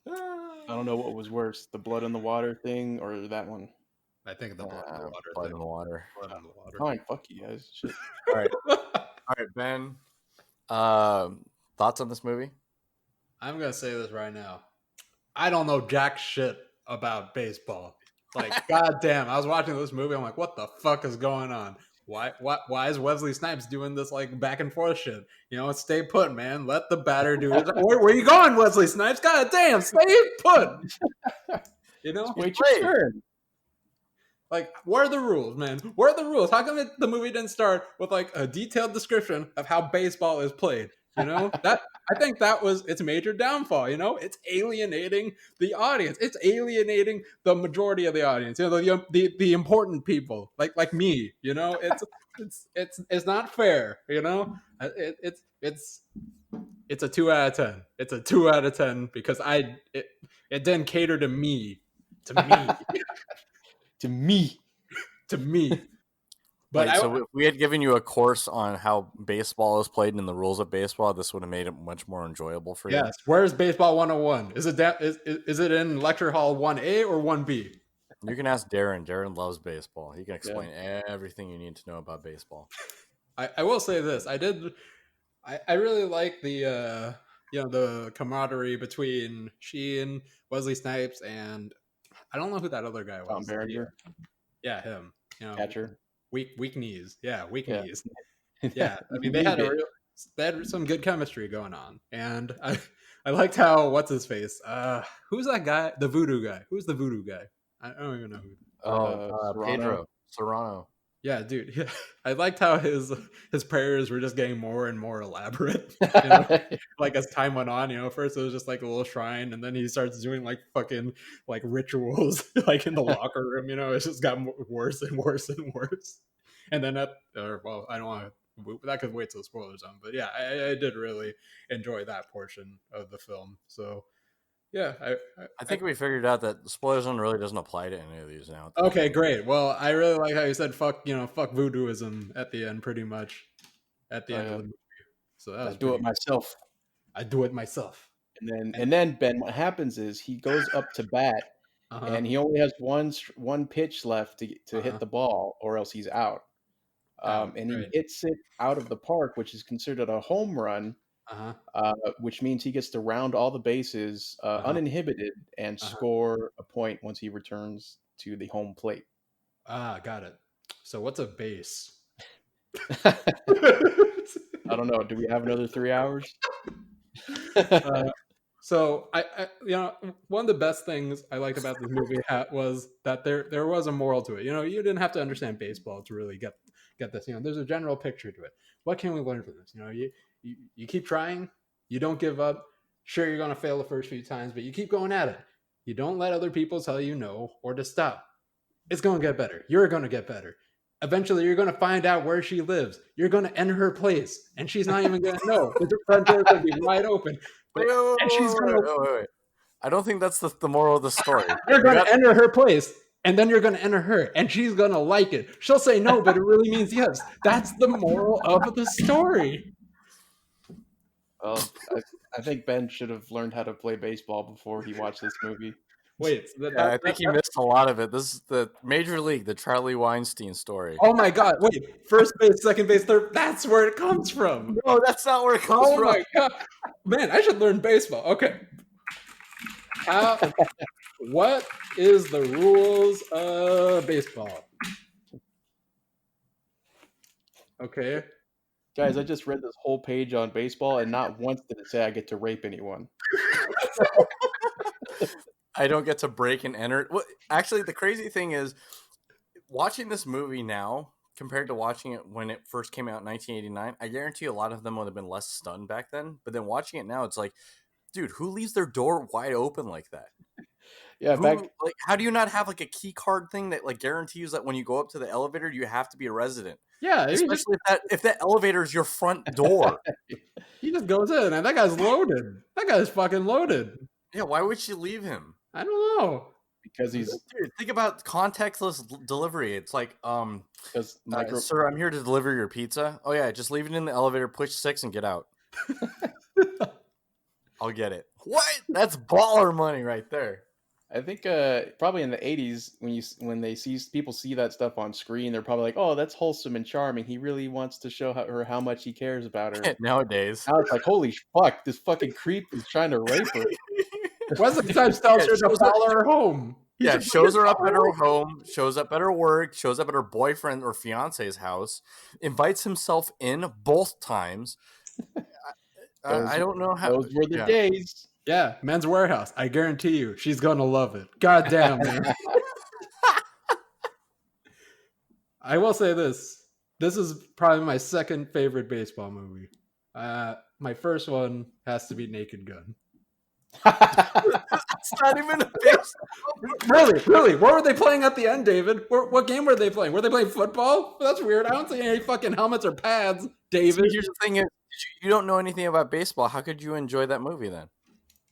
I don't know what was worse, the blood in the water thing or that one. I think the blood in the water. Blood thing. in the water. Blood in the water. Fine, fuck you guys. Shit. All right. All right, Ben. Thoughts on this movie? I'm gonna say this right now. I don't know jack shit about baseball. Like, goddamn, I was watching this movie. I'm like, what the fuck is going on? Why is Wesley Snipes doing this like back and forth shit? Stay put, man. Let the batter do it. Where you going, Wesley Snipes? God damn, stay put. Wait your turn. Like, where are the rules, man? Where are the rules? How come the movie didn't start with like a detailed description of how baseball is played? You know, that I think that was its major downfall. You know, it's alienating the audience. It's alienating the majority of the audience. You know, the important people like me. You know, it's not fair. You know, it's a 2 out of 10. It's a 2 out of 10 because it didn't cater to me, to me, To me. to me. But Wait, so if we had given you a course on how baseball is played and the rules of baseball, this would have made it much more enjoyable for you. yes, where's Baseball 101? Is it in Lecture Hall 1A or 1B? You can ask Darren. Darren loves baseball. He can explain everything you need to know about baseball. I will say this. I really like the the camaraderie between Sheen, Wesley Snipes, and I don't know who that other guy was. Tom Berenger. Yeah, him. You know, Catcher. weak knees. Yeah, weak Yeah. knees. Yeah, I mean they had some good chemistry going on, and I liked how what's his face? Who's that guy? The voodoo guy. Who's the voodoo guy? I don't even know who. Pedro Serrano. Yeah, dude. Yeah. I liked how his prayers were just getting more and more elaborate. You know? Like as time went on, you know, first it was just like a little shrine, and then he starts doing like fucking like rituals like in the locker room. You know, it's just got worse and worse and worse. And then I don't want to. That could wait till the spoiler zone, but yeah, I did really enjoy that portion of the film. So yeah, I think we figured out that the spoiler zone really doesn't apply to any of these now. Okay, great. Well, I really like how you said fuck voodooism at the end, pretty much at the end of the movie. So that was I do it myself. I do it myself. And then Ben, what happens is he goes up to bat, and he only has one pitch left to hit the ball, or else he's out. And he hits it out of the park, which is considered a home run, which means he gets to round all the bases uninhibited and score a point once he returns to the home plate. Got it. So what's a base? I don't know. Do we have another 3 hours? So I one of the best things I liked about this movie was that there was a moral to it. You know, you didn't have to understand baseball to really get this. You know, there's a general picture to it. What can we learn from this? You know, you keep trying, you don't give up. Sure, you're gonna fail the first few times, but you keep going at it. You don't let other people tell you no or to stop. It's gonna get better. You're gonna get better. Eventually, you're going to find out where she lives. You're going to enter her place, and she's not even going to know. The front door is going to be wide open. Wait. I don't think that's the moral of the story. You're going to enter her place, and then you're going to enter her, and she's going to like it. She'll say no, but it really means yes. That's the moral of the story. Well, I think Ben should have learned how to play baseball before he watched this movie. Wait, I think he missed a lot of it. This is the Major League, the Charlie Weinstein story. Oh my God! Wait, first base, second base, third. That's where it comes from. No, that's not where it comes from. Oh my God, man! I should learn baseball. Okay. What is the rules of baseball? Okay. Guys, I just read this whole page on baseball, and not once did it say I get to rape anyone. I don't get to break and enter. Well, actually, the crazy thing is, watching this movie now compared to watching it when it first came out in 1989, I guarantee a lot of them would have been less stunned back then. But then watching it now, it's like, dude, who leaves their door wide open like that? Yeah, how do you not have like a key card thing that like guarantees that when you go up to the elevator, you have to be a resident? Yeah, especially if that elevator is your front door. He just goes in, and that guy's loaded. That guy's fucking loaded. Yeah, why would she leave him? I don't know. Because he's dude, think about contactless delivery. It's like, sir, I'm here to deliver your pizza. Oh yeah, just leave it in the elevator, push 6 and get out. I'll get it. What? That's baller money right there. I think probably in the 80s when they see people see that stuff on screen, they're probably like, "Oh, that's wholesome and charming. He really wants to show her how much he cares about her." Nowadays, now it's like, "Holy fuck, this fucking creep is trying to rape her." Wesley Snipes tells her to follow her home. Yeah, shows her up at her home, shows up at her work, shows up at her boyfriend or fiance's house, invites himself in both times. I don't know how. Those were the days. Yeah, Men's Warehouse. I guarantee you, she's gonna love it. God damn, man. I will say this. This is probably my second favorite baseball movie. My first one has to be Naked Gun. It's not even a base. Really? What were they playing at the end, David? What game were they playing? Were they playing football? That's weird. I don't see any fucking helmets or pads, David. See, here's the thing: is you don't know anything about baseball. How could you enjoy that movie then?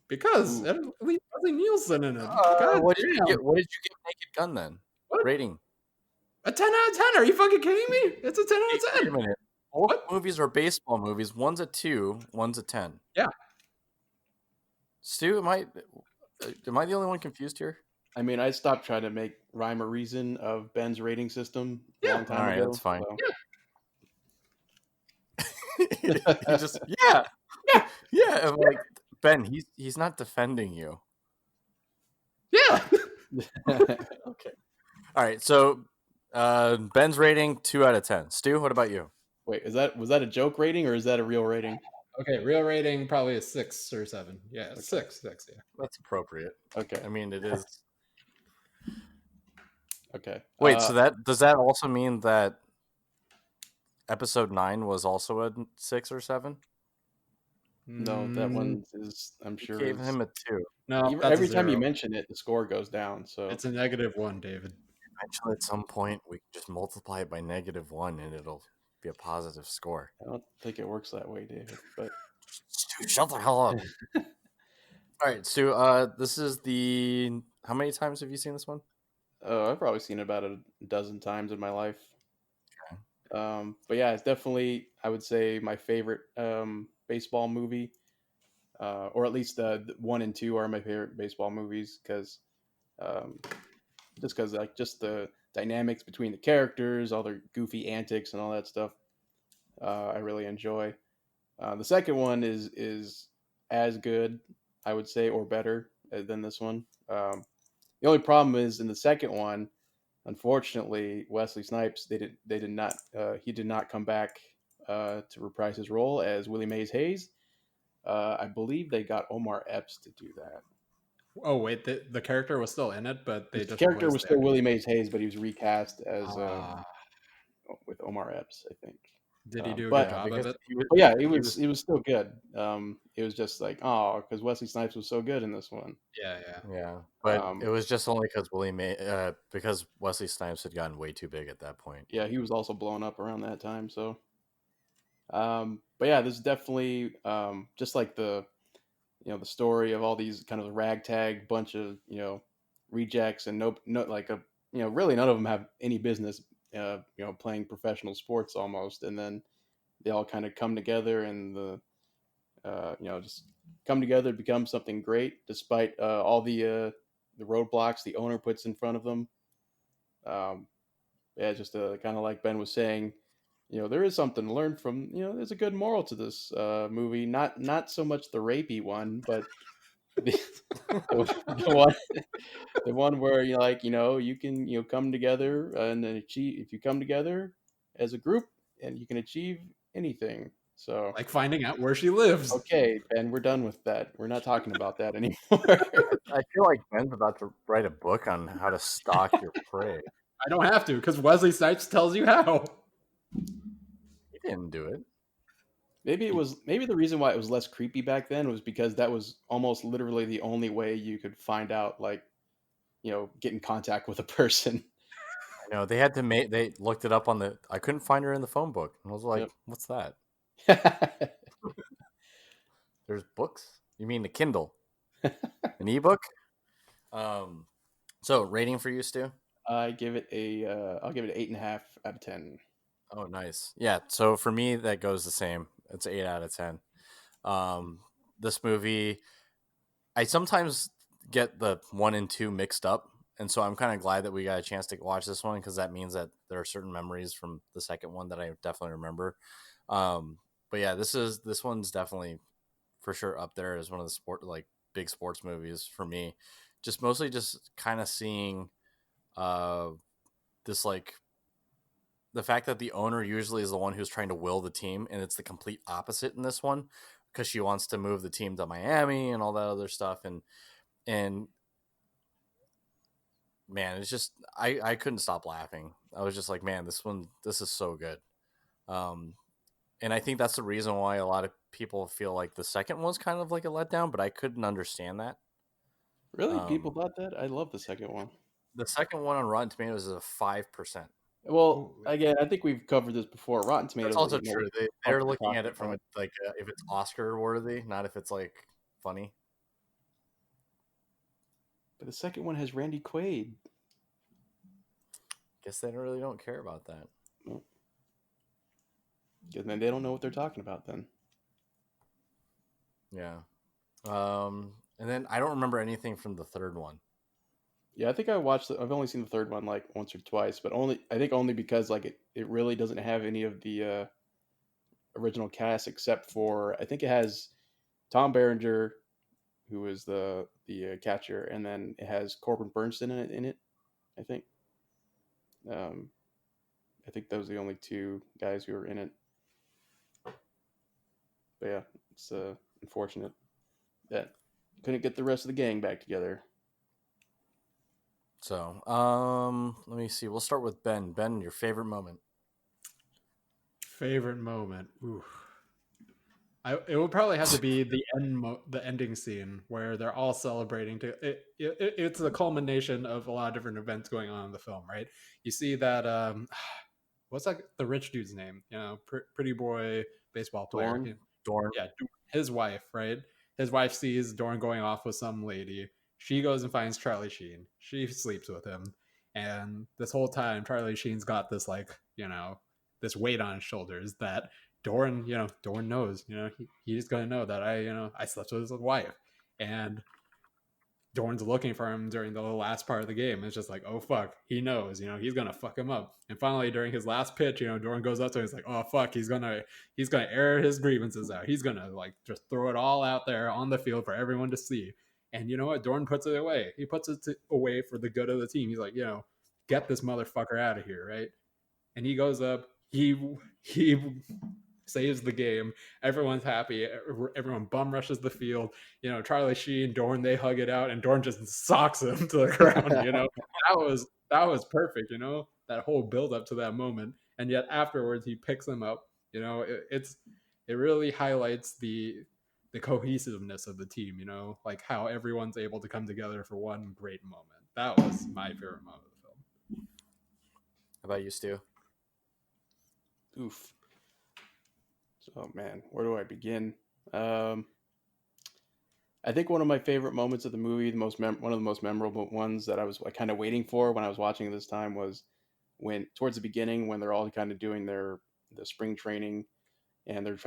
Because Ooh. at least Leslie Nielsen in it. God What did damn. what did you give Naked Gun then? What? Rating? A 10 out of 10. Are you fucking kidding me? It's a 10 out Wait, of wait 10. a minute. Both What? movies are baseball movies. One's a 2, one's a 10. Yeah. Stu, am I the only one confused here? I mean, I stopped trying to make rhyme or reason of Ben's rating system a Yeah. long time All right, ago. that's fine. so- You just yeah. I'm like, Ben, he's not defending you. Yeah. Okay. All right. So Ben's rating 2 out of 10. Stu, what about you? Wait, was that a joke rating or is that a real rating? Okay, real rating probably a 6 or 7. Yeah, Okay. 6, yeah. That's appropriate. Okay. I mean, it is. Okay. Wait, so does that also mean that episode 9 was also a 6 or 7? No, that one is, I'm You sure. gave him a 2. No, that's Every a time you 0. mention it, the score goes down. So It's a -1, David. Eventually, at some point, we can just multiply it by -1, and it'll be a positive score. I don't think it works that way, David. But Stu, shut the hell up! All right, Stu. This is the. How many times have you seen this one? I've probably seen it about a dozen times in my life. But yeah, it's definitely, I would say, my favorite baseball movie, or at least the 1 and 2 are my favorite baseball movies because, like just the dynamics between the characters, all their goofy antics, and all that stuff. I really enjoy. The second one is as good, I would say, or better than this one. The only problem is in the second one, unfortunately, Wesley Snipes they did not he did not come back to reprise his role as Willie Mays Hayes. I believe they got Omar Epps to do that. Oh wait, the character was still in it, but they His just character replaced was the still actor. Willie Mays Hayes, but he was recast as Ah, with Omar Epps, I think. did he do a but- good job of because it? But yeah, it was still good. It was just like, oh, because Wesley Snipes was so good in this one. Yeah. Yeah, but Um, it was just only because Wesley Snipes had gotten way too big at that point. Yeah, he was also blown up around that time. So, but yeah, this is definitely just like the the story of all these kind of ragtag bunch of rejects and no like a really none of them have any business playing professional sports almost, and then they all kind of come together and just come together to become something great despite all the roadblocks the owner puts in front of them. Um, yeah, just kind of like Ben was saying, there is something to learn from. There's a good moral to this movie. Not so much the rapey one, but the, the one where you can come together and then achieve. If you come together as a group, and you can achieve anything. So Like finding out where she lives. okay, Ben, we're done with that. We're not talking about that anymore. I feel like Ben's about to write a book on how to stalk your prey. I don't have to because Wesley Snipes tells you how. He didn't do it. Maybe the reason why it was less creepy back then was because that was almost literally the only way you could find out, get in contact with a person. I know they had to make. They looked it up on the. I couldn't find her in the phone book, and I was like, Yep. "What's that?" There's books. You mean the Kindle, an ebook? So rating for you, Stu? I'll give it an 8.5 out of 10. Oh, nice. Yeah. So for me, that goes the same. It's 8 out of 10. This movie, I sometimes get the 1 and 2 mixed up, and so I'm kind of glad that we got a chance to watch this one because that means that there are certain memories from the second one that I definitely remember. But yeah, this one's definitely for sure up there as one of the big sports movies for me. Just mostly just kind of seeing this the fact that the owner usually is the one who's trying to will the team, and it's the complete opposite in this one because she wants to move the team to Miami and all that other stuff. And man, it's just I couldn't stop laughing. I was just like, man, this is so good. And I think that's the reason why a lot of people feel like the second was kind of like a letdown, but I couldn't understand that. Really? People thought that? I love the second one. The second one on Rotten Tomatoes is a 5%. Well, Ooh, again, I think we've covered this before. Rotten That's Tomatoes also doesn't know what true. the fuck They're they're looking at talking it from about. if it's Oscar worthy, not if it's like funny. But the second one has Randy Quaid. Guess they really don't care about that. And then they don't know what they're talking about then. Yeah. And then I don't remember anything from the third one. Yeah, I think I've only seen the third one like once or twice, but only because like it really doesn't have any of the original cast except for I think it has Tom Berenger, who is the catcher, and then it has Corbin Bernsen in it. I think. Um, I think those are the only two guys who are in it. But yeah, it's unfortunate that couldn't get the rest of the gang back together. So, let me see. We'll start with Ben. Ben, your favorite moment. favorite moment. Ooh. It would probably have to be the ending scene where they're all celebrating. It's the culmination of a lot of different events going on in the film, right? You see that what's like the rich dude's name? You know, pretty boy baseball player. Dorn. Dorn. Yeah, his wife, right? His wife sees Dorn going off with some lady. She goes and finds Charlie Sheen. She sleeps with him, and this whole time, Charlie Sheen's got this this weight on his shoulders that Dorn knows. He's gonna know that I slept with his wife, and Dorn's looking for him during the last part of the game. It's just like, oh fuck, he knows, he's gonna fuck him up. And finally, during his last pitch, Dorn goes up to him. He's like, oh fuck, he's gonna air his grievances out. He's gonna like just throw it all out there on the field for everyone to see. And you know what? Dorn puts it away. He puts it away for the good of the team. He's like, get this motherfucker out of here, right? And he goes up. He saves the game. Everyone's happy. Everyone bum rushes the field. Charlie Sheen, Dorn, they hug it out, and Dorn just socks him to the ground. That was perfect. That whole build up to that moment, and yet afterwards he picks him up. It really highlights the cohesiveness of the team. Like how everyone's able to come together for one great moment. That was my favorite moment of the film. How about you, Stu? Oof. So man, where do I begin? I think one of my favorite moments of the movie, one of the most memorable ones that I was kind of waiting for when I was watching this time was when towards the beginning when they're all kind of doing the spring training, and they're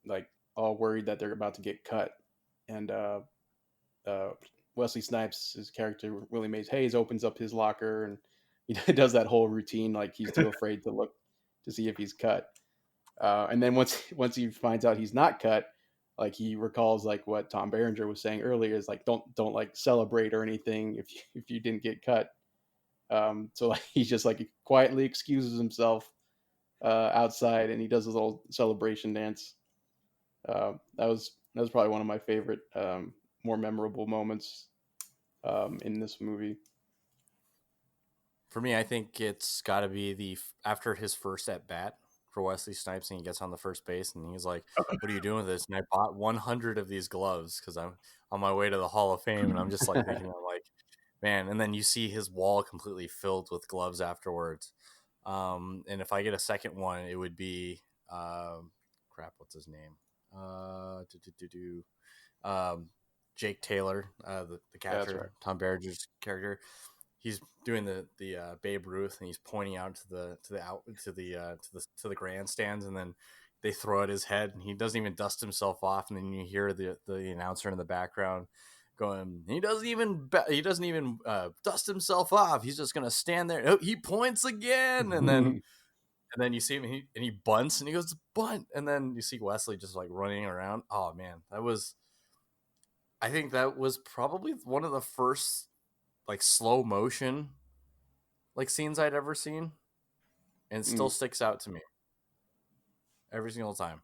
like all worried that they're about to get cut, and Wesley Snipes' his character Willie Mays Hayes opens up his locker and he does that whole routine like he's too afraid to look to see if he's cut. And then once he finds out he's not cut, like he recalls like what Tom Berenger was saying earlier is like don't like celebrate or anything if you didn't get cut. So like he just like quietly excuses himself outside and he does a little celebration dance. That was probably one of my favorite, more memorable moments in this movie. For me, I think it's got to be after his first at bat for Wesley Snipes, and he gets on the first base, and he's like, "What are you doing with this?" And I bought 100 of these gloves because I'm on my way to the Hall of Fame, and I'm just like thinking, I'm like, man. And then you see his wall completely filled with gloves afterwards. And if I get a second one, it would be crap. What's his name? Jake Taylor, the catcher, Right. Tom Berenger's character. He's doing the Babe Ruth, and he's pointing out to the grandstands, and then they throw at his head, and he doesn't even dust himself off, and then you hear the announcer in the background going, he doesn't even dust himself off. He's just gonna stand there. Oh, he points again, and then you see him, and he bunts, and he goes bunt, and then you see Wesley just like running around. Oh man, I think that was probably one of the first like slow motion like scenes I'd ever seen, and it still sticks out to me every single time.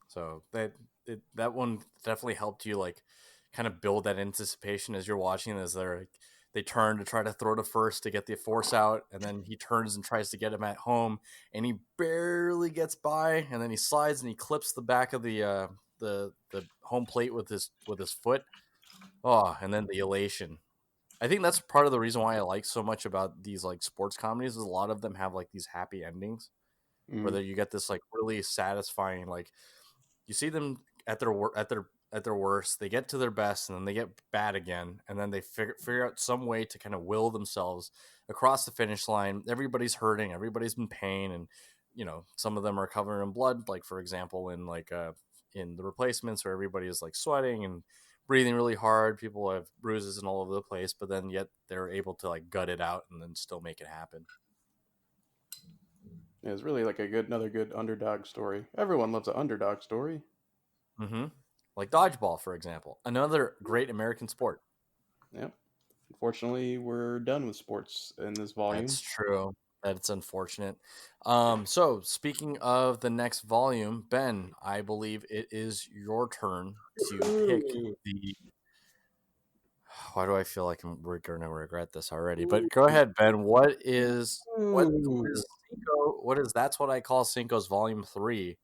So that one definitely helped you like kind of build that anticipation as you're watching, as they're like, they turn to try to throw to first to get the force out, and then he turns and tries to get him at home, and he barely gets by, and then he slides and he clips the back of the home plate with his foot. Oh, and then the elation. I think that's part of the reason why I like so much about these like sports comedies is a lot of them have like these happy endings where you get this like really satisfying, like you see them at their worst, they get to their best, and then they get bad again, and then they figure out some way to kind of will themselves across the finish line. Everybody's hurting, everybody's in pain, and some of them are covered in blood, like for example in the Replacements, where everybody is like sweating and breathing really hard. People have bruises and all over the place, but then yet they're able to like gut it out and then still make it happen. Yeah, it's really like another good underdog story. Everyone loves an underdog story. Mm-hmm. Like dodgeball, for example, another great American sport. Yep. Unfortunately, we're done with sports in this volume. That's true. That's unfortunate. So speaking of the next volume, Ben, I believe it is your turn to pick the. Why do I feel like we're going to regret this already? But go ahead, Ben. What is Cinco? What is That's What I Call Cinco's Volume 3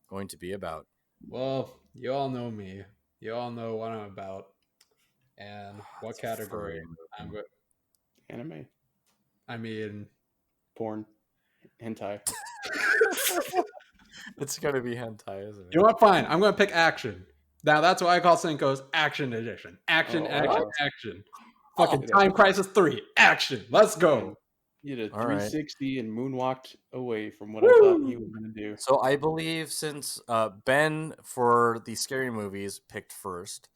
going to be about? Well, you all know me. You all know what I'm about, and what category I'm going. Anime, I mean, porn, hentai. It's going to be hentai, isn't it? You know what? Fine. I'm going to pick action. Now, that's what I call Cinco's Action Edition. Action, action. Fucking Time Crisis 3. Action. Let's go. You did a All 360 and moonwalked away from what I thought he was going to do. So I believe since Ben for the scary movies picked first,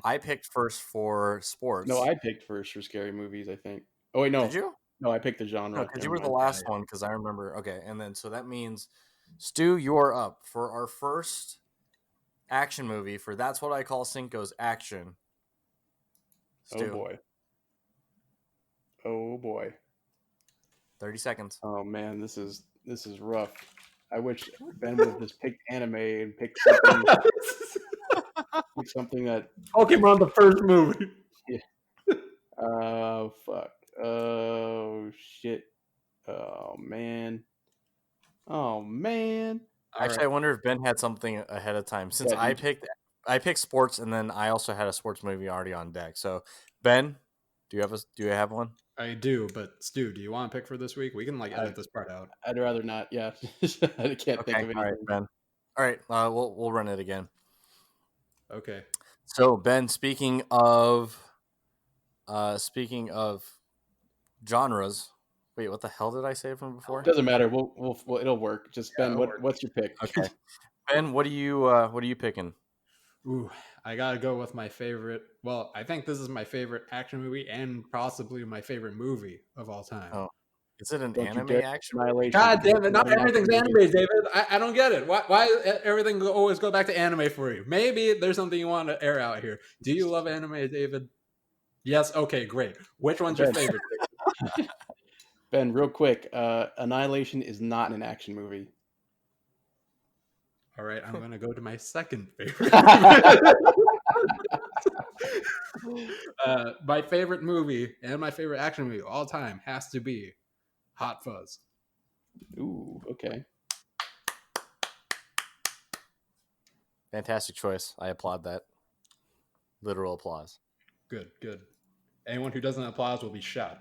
I picked first for sports. No, I picked first for scary movies, I think. Oh, wait, no. Did you? No, I picked the genre. No, because you were the last one, because I remember. Okay, and then so that means, Stu, you're up for our first action movie for That's What I Call Cinco's Action. Stu. Oh, boy. Oh, boy. 30 seconds. Oh, man, this is rough. I wish Ben would have just picked anime and picked something, something that... Pokemon, the first movie. Yeah. Oh, fuck. Oh, shit. Oh, man. Actually, right. I wonder if Ben had something ahead of time, since I picked sports, and then I also had a sports movie already on deck. So, Ben, do you have one? I do, but Stu, do you want to pick for this week? We can edit this part out. I'd rather not. Yeah, I can't think of anything. All right, Ben. All right, we'll run it again. Okay. So, Ben, speaking of genres. Wait, what the hell did I say from before? Doesn't matter. We'll it'll work. Just Ben, what's your pick? Okay, Ben, what are you picking? Ooh, I gotta go with my favorite. Well, I think this is my favorite action movie and possibly my favorite movie of all time. Oh, is it an anime action? God damn it! Not everything's anime, David. I don't get it. Why everything always go back to anime for you? Maybe there's something you want to air out here. Do you love anime, David? Yes. Okay, great. Which one's your favorite? Ben, real quick, Annihilation is not an action movie. All right, I'm going to go to my second favorite. My favorite movie and my favorite action movie of all time has to be Hot Fuzz. Ooh, okay. Fantastic choice. I applaud that. Literal applause. Good. Anyone who doesn't applaud will be shot.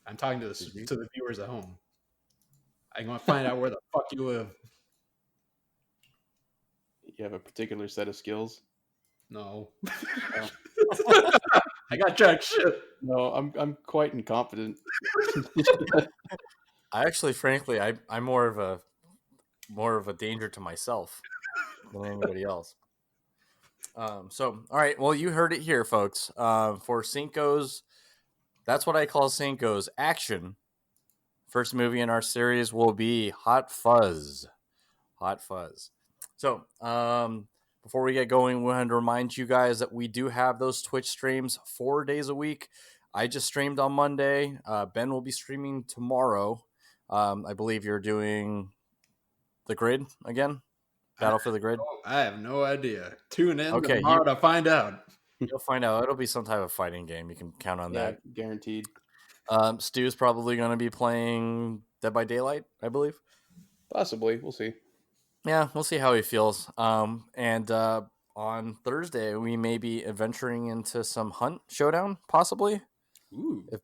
I'm talking to the viewers at home. I'm going to find out where the fuck you live. You have a particular set of skills? No. I got jack shit. No, I'm quite incompetent. I actually, frankly, I'm more of a danger to myself than anybody else. So, all right. Well, you heard it here, folks. For Cinco's, That's What I Call Cinco's Action. First movie in our series will be Hot Fuzz. Hot Fuzz. So, before we get going, we wanted to remind you guys that we do have those Twitch streams 4 days a week. I just streamed on Monday. Ben will be streaming tomorrow. I believe you're doing the grid again. Battle for the Grid. I have no idea. Tune in tomorrow to find out. You'll find out. It'll be some type of fighting game. You can count on Yeah, that. guaranteed. Stu's probably going to be playing Dead by Daylight, I believe. Possibly. We'll see. Yeah, we'll see how he feels. And on Thursday, we may be adventuring into some Hunt Showdown, possibly. Ooh. If-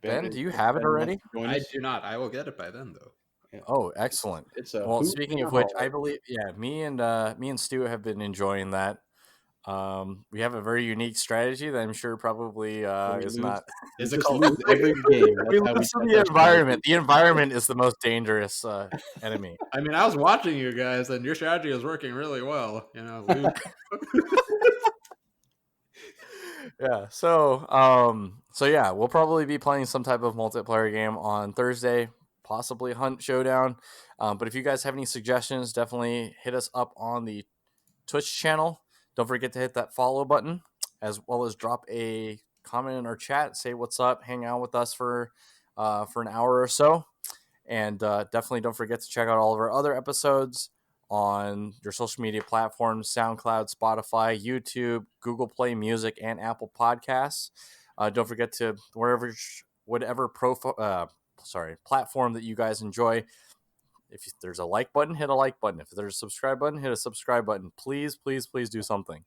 Ben, do you have it already? I do not. I will get it by then, though. Yeah. Oh, excellent. It's a Well, hoot speaking and of a which, holler. I believe, me and Stu have been enjoying that. We have a very unique strategy that I'm sure probably We is lose- not. Is we it just called? lose every game. That's We how we lose to test the our environment. strategy. The environment is the most dangerous enemy. I mean, I was watching you guys, and your strategy is working really well. You know, Luke. Yeah. So yeah, we'll probably be playing some type of multiplayer game on Thursday, possibly Hunt Showdown. But if you guys have any suggestions, definitely hit us up on the Twitch channel. Don't forget to hit that follow button, as well as drop a comment in our chat. Say what's up. Hang out with us for an hour or so. And definitely don't forget to check out all of our other episodes on your social media platforms: SoundCloud, Spotify, YouTube, Google Play Music, and Apple Podcasts. Don't forget to whatever platform that you guys enjoy. If there's a like button, hit a like button. If there's a subscribe button, hit a subscribe button. Please, please, please do something.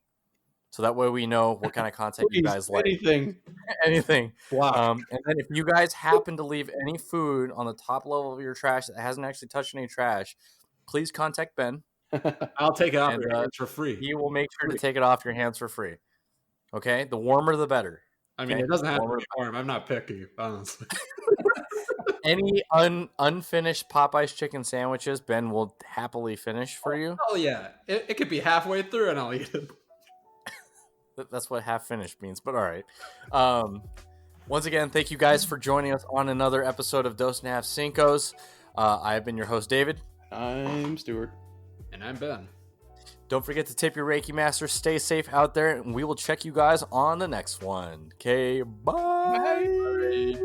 So that way we know what kind of content you guys like. Anything. Anything. Wow. And then if you guys happen to leave any food on the top level of your trash that hasn't actually touched any trash, please contact Ben. I'll take it off And, your hands for free. He will make sure to take it off your hands for free. Okay? The warmer, the better. I mean, Okay? it doesn't have to Warmer- be warm. I'm not picky, honestly. Any unfinished Popeye's chicken sandwiches, Ben will happily finish for you. Oh yeah, it could be halfway through, and I'll eat it. That's what half finished means, but all right. Once again, thank you guys for joining us on another episode of Dos and a Half Cincos. I've been your host, David. I'm Stuart. And I'm Ben. Don't forget to tip your Reiki master. Stay safe out there, and we will check you guys on the next one. Okay, bye. Bye.